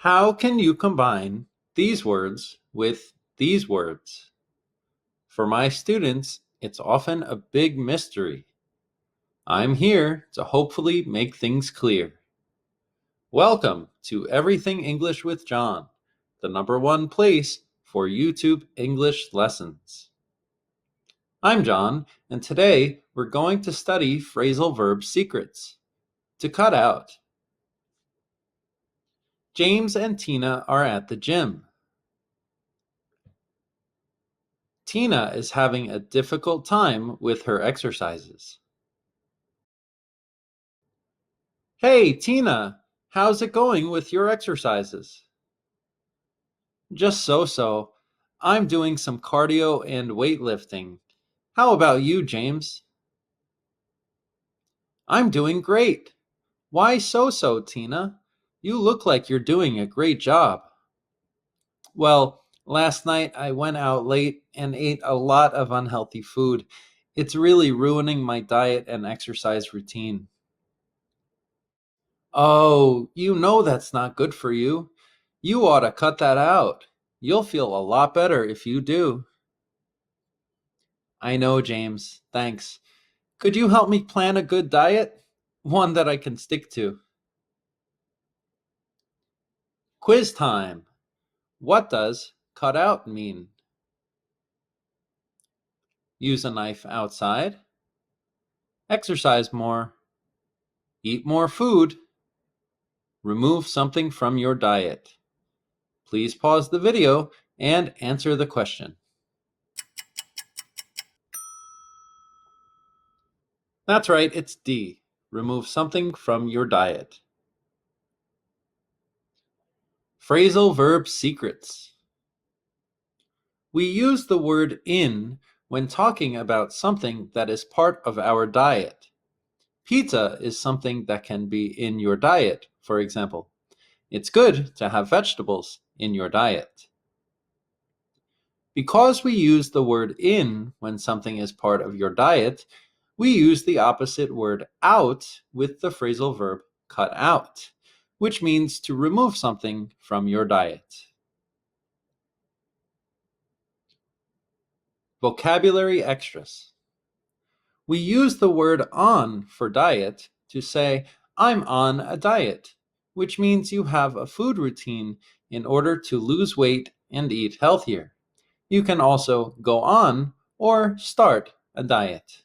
How can you combine these words with these words? For my students, it's often a big mystery. I'm here to hopefully make things clear. Welcome to Everything English with John, the #1 place for YouTube English lessons. I'm John, and today we're going to study phrasal verb secrets. To cut out. James and Tina are at the gym. Tina is having a difficult time with her exercises. Hey, Tina, how's it going with your exercises? Just so-so. I'm doing some cardio and weightlifting. How about you, James? I'm doing great. Why so-so, Tina? You look like you're doing a great job. Well, last night I went out late and ate a lot of unhealthy food. It's really ruining my diet and exercise routine. Oh, you know that's not good for you. You ought to cut that out. You'll feel a lot better if you do. I know, James. Thanks. Could you help me plan a good diet? One that I can stick to. Quiz time. What does cut out mean? Use a knife outside. Exercise more. Eat more food. Remove something from your diet. Please pause the video and answer the question. That's right, it's D. Remove something from your diet. Phrasal verb secrets. We use the word in when talking about something that is part of our diet. Pizza is something that can be in your diet, for example. It's good to have vegetables in your diet. Because we use the word in when something is part of your diet, we use the opposite word out with the phrasal verb cut out, which means to remove something from your diet. Vocabulary extras. We use the word on for diet to say, I'm on a diet, which means you have a food routine in order to lose weight and eat healthier. You can also go on or start a diet.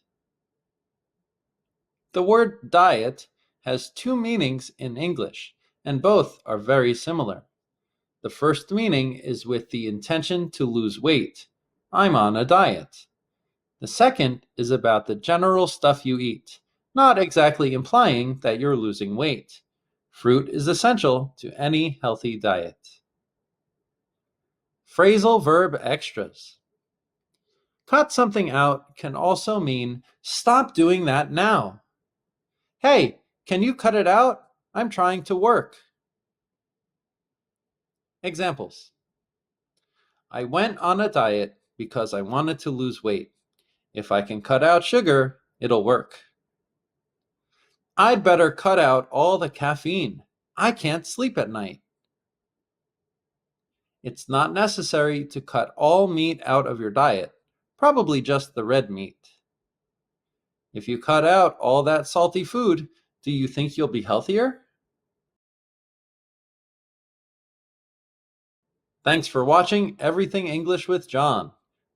The word diet has two meanings in English, and both are very similar. The first meaning is with the intention to lose weight. I'm on a diet. The second is about the general stuff you eat, not exactly implying that you're losing weight. Fruit is essential to any healthy diet. Phrasal verb extras. Cut something out can also mean stop doing that now. Hey, can you cut it out? I'm trying to work. Examples. I went on a diet because I wanted to lose weight. If I can cut out sugar, it'll work. I'd better cut out all the caffeine. I can't sleep at night. It's not necessary to cut all meat out of your diet, probably just the red meat. If you cut out all that salty food, do you think you'll be healthier? Thanks for watching Everything English with John.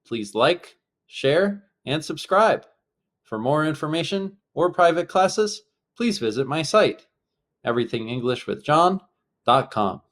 Please like, share, and subscribe. For more information or private classes, please visit my site, everythingenglishwithjohn.com.